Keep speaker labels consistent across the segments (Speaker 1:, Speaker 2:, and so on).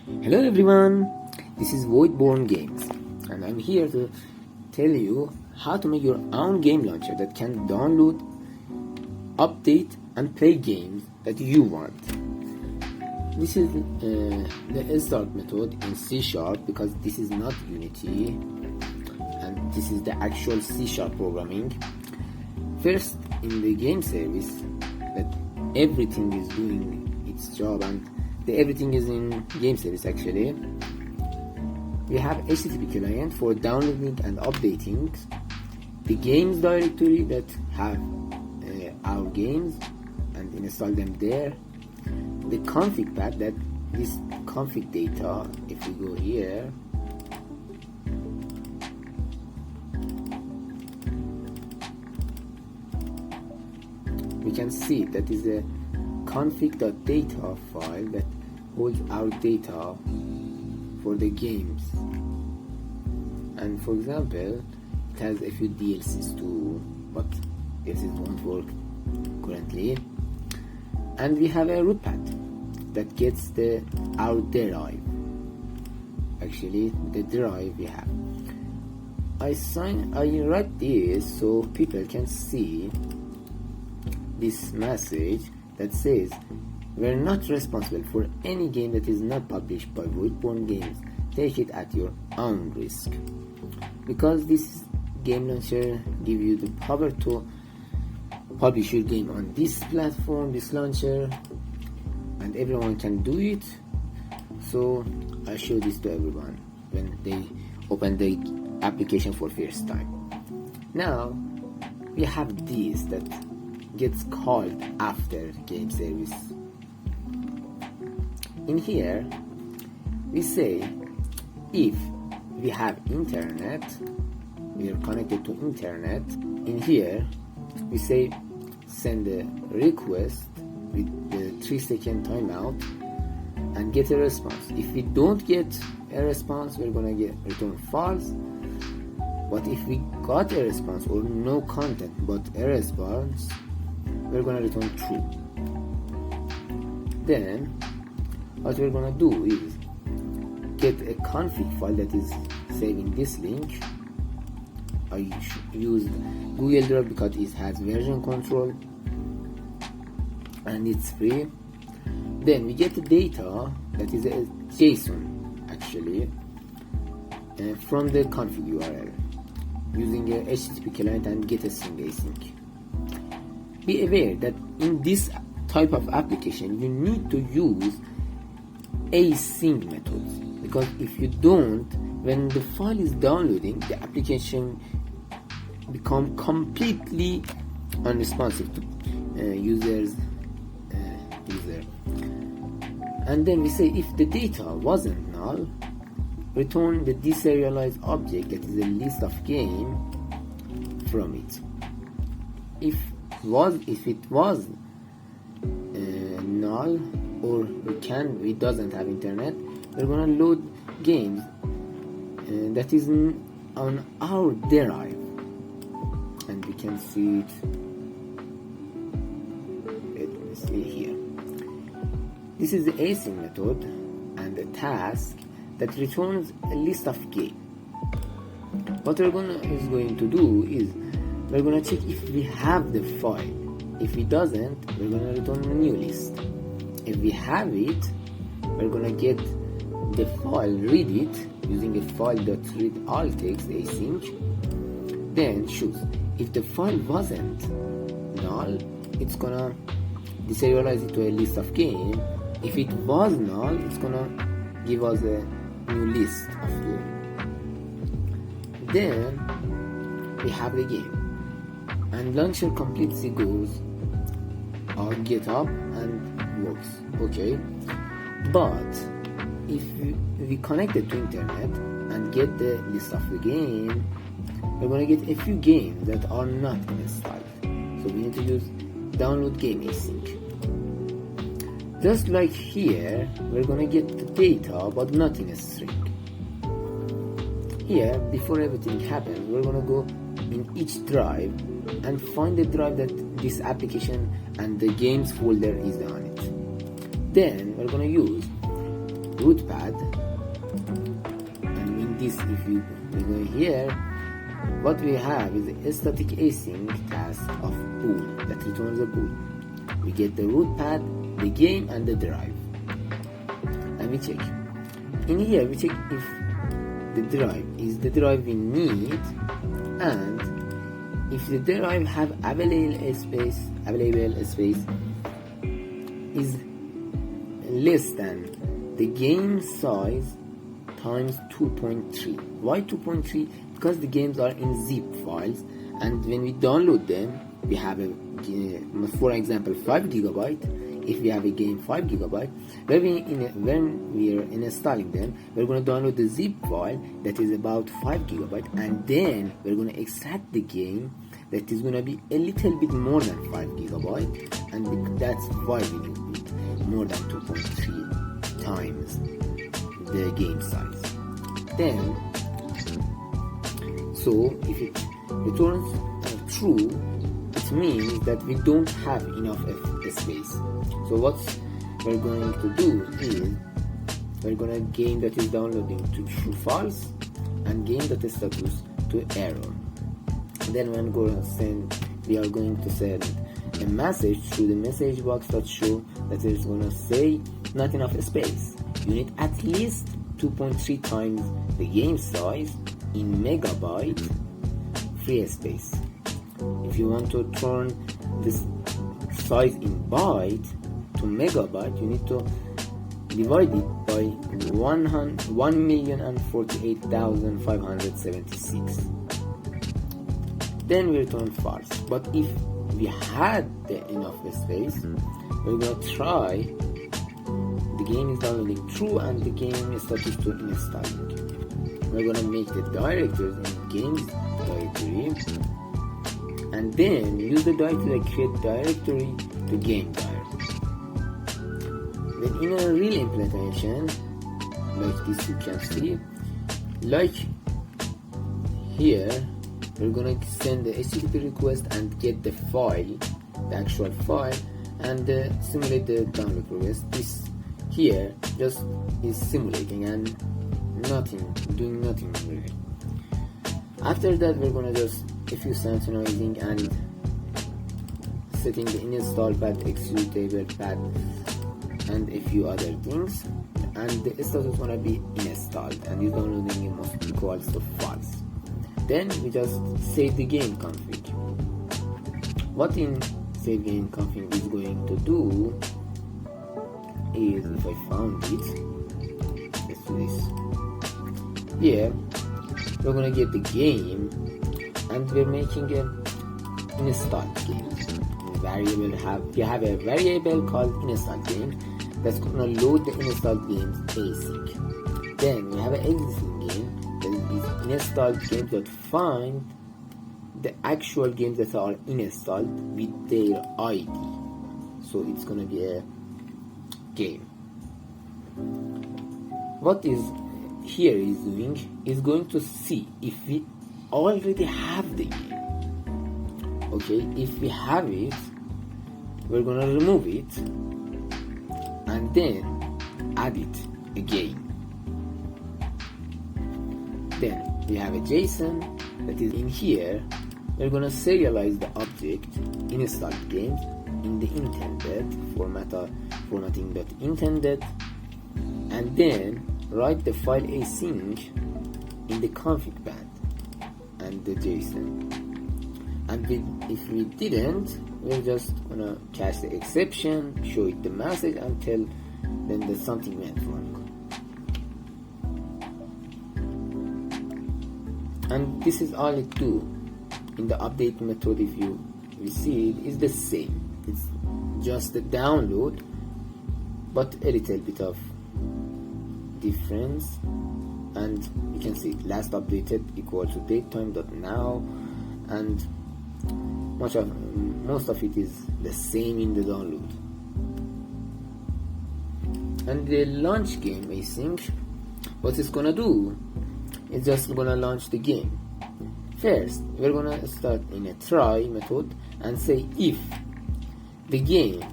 Speaker 1: Hello everyone, this is Voidborn Games and I'm here to tell you how to make your own game launcher that can download, update and play games that you want. This is the start method in C# because this is not Unity and this is the actual C# programming. First, in the game service, that everything is doing its job and everything is in game service actually. We have HTTP client for downloading and updating the games directory that have our games and install them there. The config path, that this config data, if we go here, we can see that is a config.data file that holds our data for the games. And for example, it has a few DLCs too, but DLCs won't work currently. And we have a root path that gets our drive. Actually, the drive we have. I write this so people can see this message that says, "We're not responsible for any game that is not published by Voidborn Games. Take it at your own risk." Because this game launcher gives you the power to publish your game on this platform, this launcher, and everyone can do it. So I show this to everyone when they open the application for first time. Now we have this that gets called after game service. In here we say if we have internet, we are connected to internet. In here we say send a request with the 3-second timeout and get a response. If we don't get a response, we're gonna return false. But if we got a response or no content but a response, we're gonna return true. Then what we're gonna do is get a config file that is saving this link. I used Google Drive because it has version control and it's free. Then we get the data that is a JSON actually from the config URL using a HTTP client and get a string async. Be aware that in this type of application you need to use async methods, because if you don't, when the file is downloading, the application become completely unresponsive to user. And then we say if the data wasn't null, return the deserialized object that is a list of game from it. If it was null, or we doesn't have internet, we're gonna load games that is on our drive, and we can see it. Let me see here. This is the async method and the task that returns a list of games. What we're going to do is we're gonna check if we have the file. If it doesn't, we're gonna return a new list. If we have it, we're gonna get the file, read it using a file.read all text async. Then choose. If the file wasn't null, it's gonna deserialize it to a list of game. If it was null, it's gonna give us a new list of game. Then we have the game, and launcher completely goes on GitHub and works. Okay, but if we connect it to internet and get the list of the game, we're gonna get a few games that are not installed. So we need to use download game async. Just like here, we're gonna get the data but not in a string. Here, before everything happens, we're gonna go in each drive and find the drive that this application and the games folder is on it. Then we're gonna use root pad, and in this, if we go here, what we have is a static async task of bool that returns a bool. We get the root pad, the game, and the drive, and we check. In here, we check if the drive is the drive we need, and if the drive have available space is less than the game size times 2.3. Why 2.3? Because the games are in zip files, and when we download them, we have a, for example, 5 gigabyte. If we have a game 5 gigabyte, when we are installing them, we're going to download the zip file that is about 5 gigabyte, and then we're going to extract the game that is going to be a little bit more than 5 gigabyte, and that's why we need more than 2.3 times the game size. Then, so if it returns true, it means that we don't have enough space. So what we're going to do is we're going to game that is downloading to true false and game that is status to error. Then we are going to send a message through the message box that show that it's going to say not enough space. You need at least 2.3 times the game size in megabyte free space. If you want to turn this size in byte to megabyte, you need to divide it by 1,048,576. Then we return false. But if we had enough space, we're going to try the game is downloading true and the game is status to installing. We're going to make the directories in games directory, and then use the directory to create directory to game directory. Then in a real implementation, like this you can see, like here, we're gonna send the HTTP request and get the file, the actual file, and simulate the download request. This here just is simulating and doing nothing really. After that, we're gonna just a few synchronizing and setting the install path, executable path, and a few other things, and the status is gonna be installed and is downloading must equals to false. Then we just save the game config. What in save game config is going to do is, if I found it, let's do this. Here we're gonna get the game, and we're making an installed game. We have a variable called installed game that's gonna load the installed games async. Then we have an existing game that is installed games that find the actual games that are installed with their ID. So it's gonna be a game. What is here is doing is going to see if we already have the game. Okay, if we have it, we're gonna remove it and then add it again. Then we have a JSON that is in here. We're gonna serialize the object installed games in the intended formatting.intended, and then write the file async in the config path and the JSON. And if we didn't, we're just gonna catch the exception, show it the message, and tell them that something went wrong. And this is all it do. In the update method, if you see it, is the same. It's just the download, but a little bit of difference. And you can see last updated equals to datetime.now, and most of it is the same in the download. And the launch game async, what it's gonna do, it's just gonna launch the game. First, we're gonna start in a try method and say if the game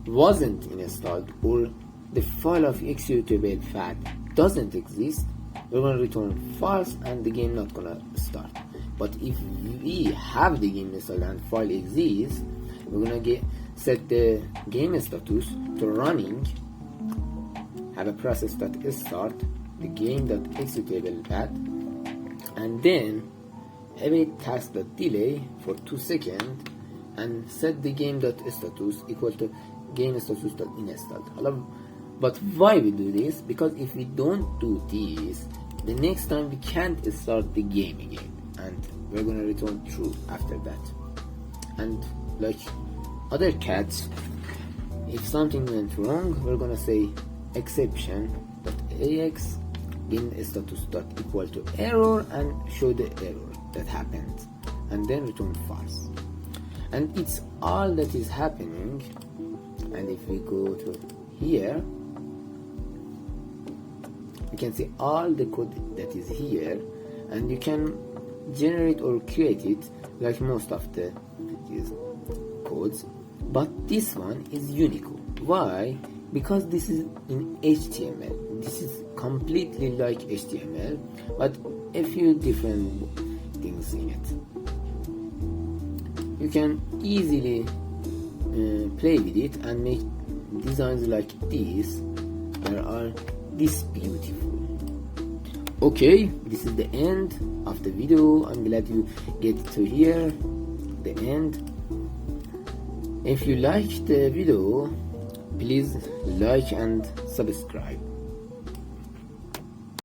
Speaker 1: wasn't installed or the file of executable fat doesn't exist, we're going to return false and the game not going to start. But if we have the game installed and file exists, we're going to set the game status to running, have a process that start the game.executable path, and then await task.delay for 2 seconds and set the game.status equal to game status.installed. But why we do this? Because if we don't do this, the next time we can't start the game again, and we're gonna return true after that. And like other cats, if something went wrong, we're gonna say exception.ax game status.equal to error and show the error that happened, and then return false. And it's all that is happening. And if we go to here, you can see all the code that is here, and you can generate or create it like most of the codes, but this one is unique. Why? Because this is in HTML. This is completely like HTML, but a few different things in it. You can easily play with it and make designs like this that are this beautiful. Okay, this is the end of the video. I'm glad you get to hear the end. If you liked the video, please like and subscribe.